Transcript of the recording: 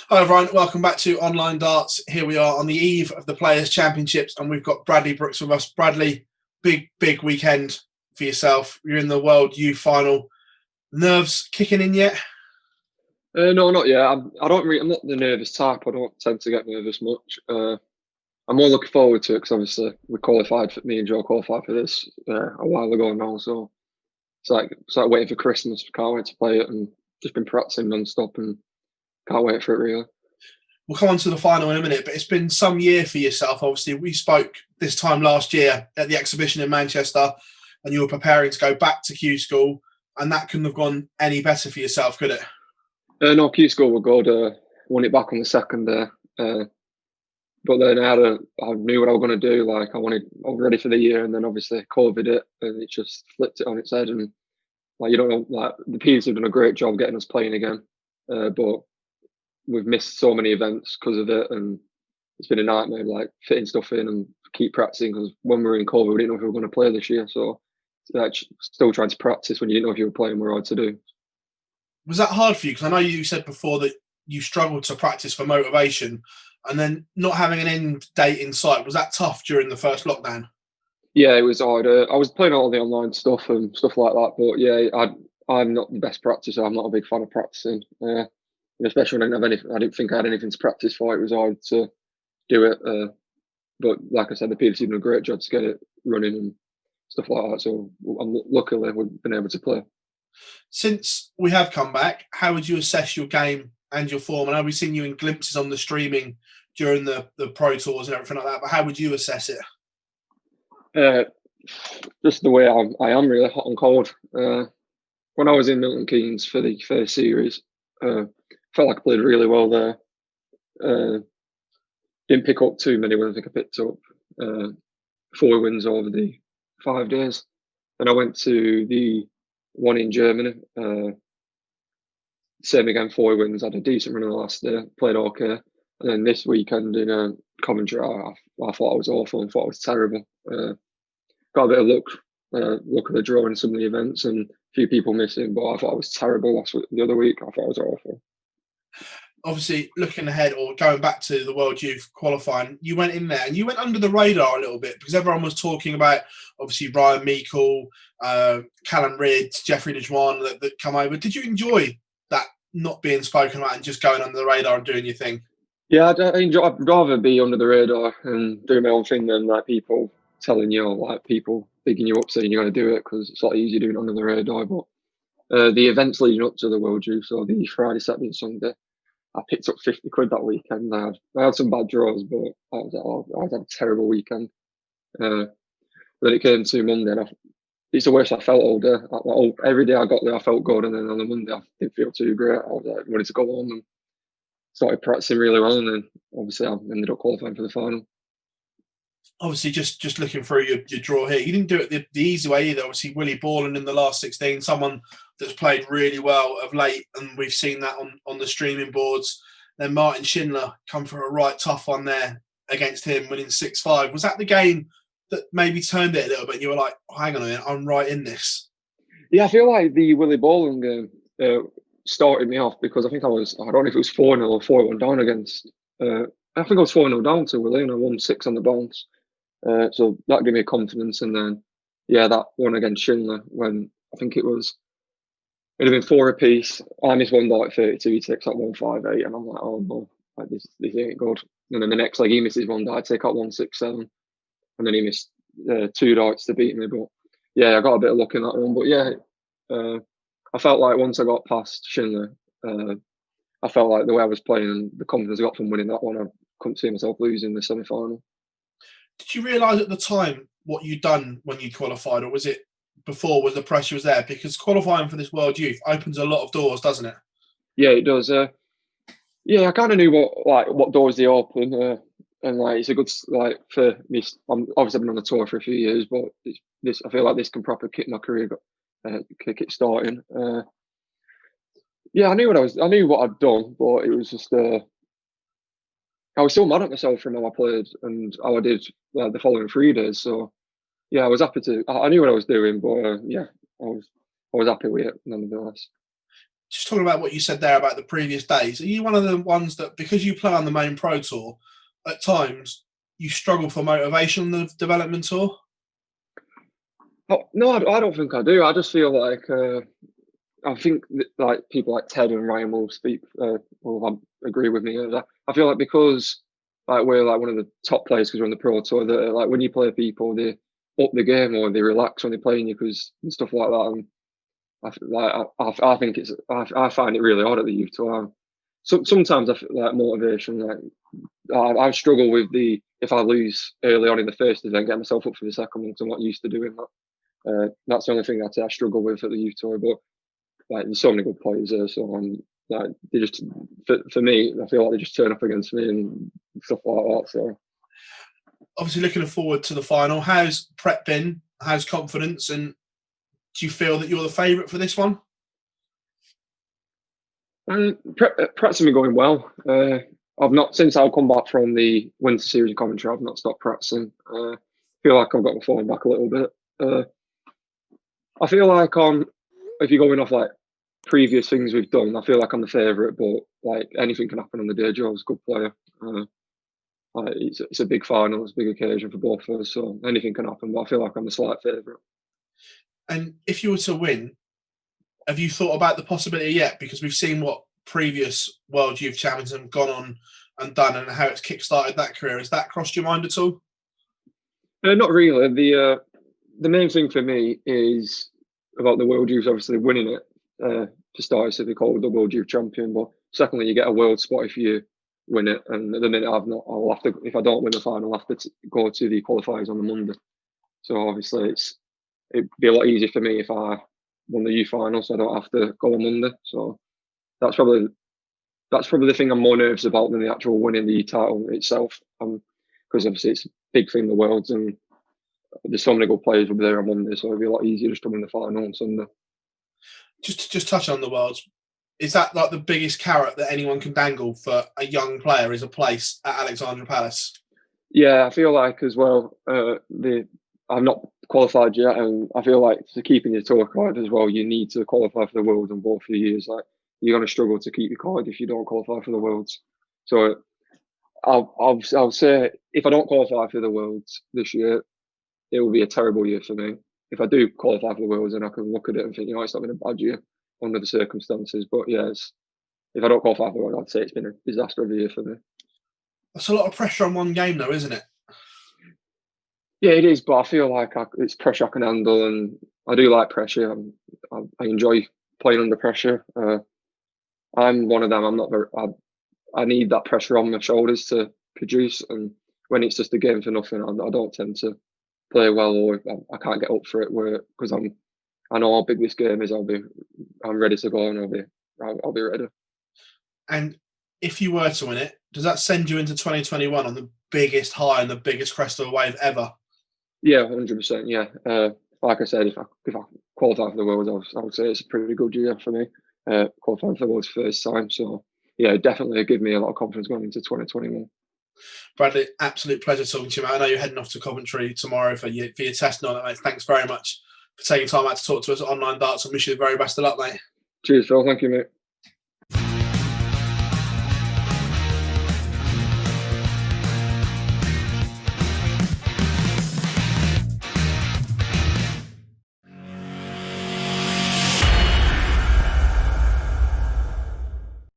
Hi everyone, welcome back to Online Darts. Here we are on the eve of the Players' Championships, and we've got Bradley Brooks with us. Bradley, big weekend for yourself. You're in the World Youth Final. Nerves kicking in yet? No, not yet. I'm not the nervous type. I don't tend to get nervous much. I'm more looking forward to it because obviously me and Joe qualified for this a while ago now. So it's like waiting for Christmas. Can't wait to play it, and just been practicing non-stop and can't wait for it really. We'll come on to the final in a minute, but it's been some year for yourself. Obviously, we spoke this time last year at the exhibition in Manchester, and you were preparing to go back to Q School, and that couldn't have gone any better for yourself, could it? No, Q School were good. Won it back on the second day. But then I knew what I was going to do. I was ready for the year, and then obviously COVID it, and it just flipped it on its head. And you don't know, the P's have done a great job getting us playing again, but we've missed so many events because of it, and it's been a nightmare, fitting stuff in and keep practicing. Because when we were in COVID, we didn't know if we were going to play this year, so still trying to practice when you didn't know if you were playing were hard to do. Was that hard for you? Because I know you said before that you struggled to practice for motivation, and then not having an end date in sight. Was that tough during the first lockdown? Yeah, it was hard. I was playing all the online stuff and stuff like that, but yeah, I'm not the best practicer. I'm not a big fan of practicing, especially when I didn't have anything. I didn't think I had anything to practice for. It was hard to do it, but like I said, the PDC done a great job to get it running and stuff like that. So luckily we've been able to play. Since we have come back, how would you assess your game and your form? I know we've seen you in glimpses on the streaming during the Pro Tours and everything like that, but how would you assess it? Just the way I am really hot and cold. When I was in Milton Keynes for the first series, felt like I played really well there. Didn't pick up too many wins. I think I picked up 4 wins over the 5 days. Then I went to the one in Germany. Same again, 4 wins. Had a decent run on the last day. Played okay. And then this weekend in Coventry, I thought I was awful and thought I was terrible. Got a bit of luck of the draw in some of the events and a few people missing, but I thought I was terrible the other week. I thought I was awful. Obviously, looking ahead or going back to the World Youth qualifying, you went in there and you went under the radar a little bit because everyone was talking about obviously Ryan Meikle, Callum Ridd, Jeffrey Dejuan that come over. Did you enjoy that not being spoken about and just going under the radar and doing your thing? Yeah, I'd rather be under the radar and do my own thing than people telling you, or people bigging you up saying you're going to do it, because it's a lot easier doing it under the radar. But the events leading up to the World Youth, so the Friday, Saturday, and Sunday, I picked up 50 quid that weekend. I had some bad draws, but I had a terrible weekend. Then it came to Monday, and it's the worst I felt all day. Every day I got there, I felt good, and then on the Monday I didn't feel too great. I was wanted to go home and started practicing really well, and then obviously I ended up qualifying for the final. Obviously, just looking through your draw here, you didn't do it the easy way either. Obviously, Willie Borland in the last 16, someone that's played really well of late, and we've seen that on the streaming boards. Then Martin Schindler come for a right tough one there against him, winning 6-5. Was that the game that maybe turned it a little bit? And you were like, oh, hang on a minute, I'm right in this. Yeah, I feel like the Willie Borland game started me off because I don't know if it was 4-0 or 4-1 down against. I think I was 4-0 down to Willie, and I won 6 on the bounce. So that gave me confidence, and then that one against Schindler when I think it'd have been 4 apiece. I missed one dart at 32, he takes out 158, and I'm like, oh no, this ain't good. And then the next leg he misses one dart, I take out 167, and then he missed 2 darts to beat me. But I got a bit of luck in that one. But I felt like once I got past Schindler, I felt like the way I was playing and the confidence I got from winning that one, I couldn't see myself losing the semi-final. Did you realise at the time what you'd done when you qualified, or was it before was the pressure was there? Because qualifying for this World Youth opens a lot of doors, doesn't it? Yeah, it does. I kind of knew what doors they open, and it's a good for me. Obviously I've been on the tour for a few years, but I feel like this can proper kick my career, kick it starting. I knew what I'd done, but it was just I was still mad at myself from how I played and how I did the following 3 days. So I was happy I knew what I was doing, but I was happy with it nonetheless. just talking about what you said there about the previous days, are you one of the ones that, because you play on the main pro tour, at times you struggle for motivation on the development tour? Oh, no, I don't think I do. I just feel like I think like people like Ted and Ryan will speak will agree with me. I feel like because like we're like one of the top players because we're on the pro tour, that like when you play people, they up the game or they relax when they're playing you because and stuff like that. And I think I find it really odd at the youth tour. Sometimes I feel like motivation. Like I struggle with the if I lose early on in the first event, get myself up for the second one because I'm not used to doing that. That's the only thing I'd say I struggle with at the youth tour. But like, there's so many good players there, so like they just for me, I feel like they just turn up against me and stuff like that. So obviously, looking forward to the final. How's prep been? How's confidence? And do you feel that you're the favourite for this one? Prep's been going well. I've not since I've come back from the Winter Series in Coventry. I've not stopped practicing. Feel like I've got my form back a little bit. I feel like if you're going off like previous things we've done, I feel like I'm the favourite, but like anything can happen on the day. Joe's a good player. It's a big final, it's a big occasion for both of us, so anything can happen. But I feel like I'm the slight favourite. And if you were to win, have you thought about the possibility yet? Because we've seen what previous World Youth Champions have gone on and done, and how it's kick-started that career. Has that crossed your mind at all? Not really. The main thing for me is about the World Youth, obviously winning it. To start, so they call it the World Youth Champion. But secondly, you get a world spot if you win it. And at the minute, I'll have to, if I don't win the final, I'll have to go to the qualifiers on the Monday. So obviously, it'd be a lot easier for me if I won the youth final, so I don't have to go on Monday. So that's probably the thing I'm more nervous about than the actual winning the title itself. Because obviously it's a big thing in the world, and there's so many good players will be there on Monday, so it'll be a lot easier just to win the final on Sunday. Just touch on the Worlds. Is that like the biggest carrot that anyone can dangle for a young player is a place at Alexandra Palace? Yeah, I feel like as well. I've not qualified yet, and I feel like to keeping your tour card as well, you need to qualify for the Worlds in both the years. Like you're going to struggle to keep your card if you don't qualify for the Worlds. So I'll say if I don't qualify for the Worlds this year, it will be a terrible year for me. If I do qualify for the Worlds, then I can look at it and think, it's not been a bad year under the circumstances. But yeah, if I don't qualify for the Worlds, I'd say it's been a disaster of a year for me. That's a lot of pressure on one game, though, isn't it? Yeah, it is, but I feel like it's pressure I can handle, and I do like pressure. I enjoy playing under pressure. I'm one of them. I'm not very. I need that pressure on my shoulders to produce, and when it's just a game for nothing, I don't tend to play well, or I can't get up for it. Because I know how big this game is. I'm ready to go, and I'll be ready. And if you were to win it, does that send you into 2021 on the biggest high and the biggest crest of a wave ever? Yeah, 100%. Yeah, like I said, if I qualify for the Worlds, I would say it's a pretty good year for me. Qualifying for the Worlds first time, so yeah, definitely give me a lot of confidence going into 2021. Bradley, absolute pleasure talking to you, mate. I know you're heading off to Coventry tomorrow for your test and all that, mate. Thanks very much for taking time out to talk to us at Online Darts, and wish you the very best of luck, mate. Cheers, Phil. Thank you, mate.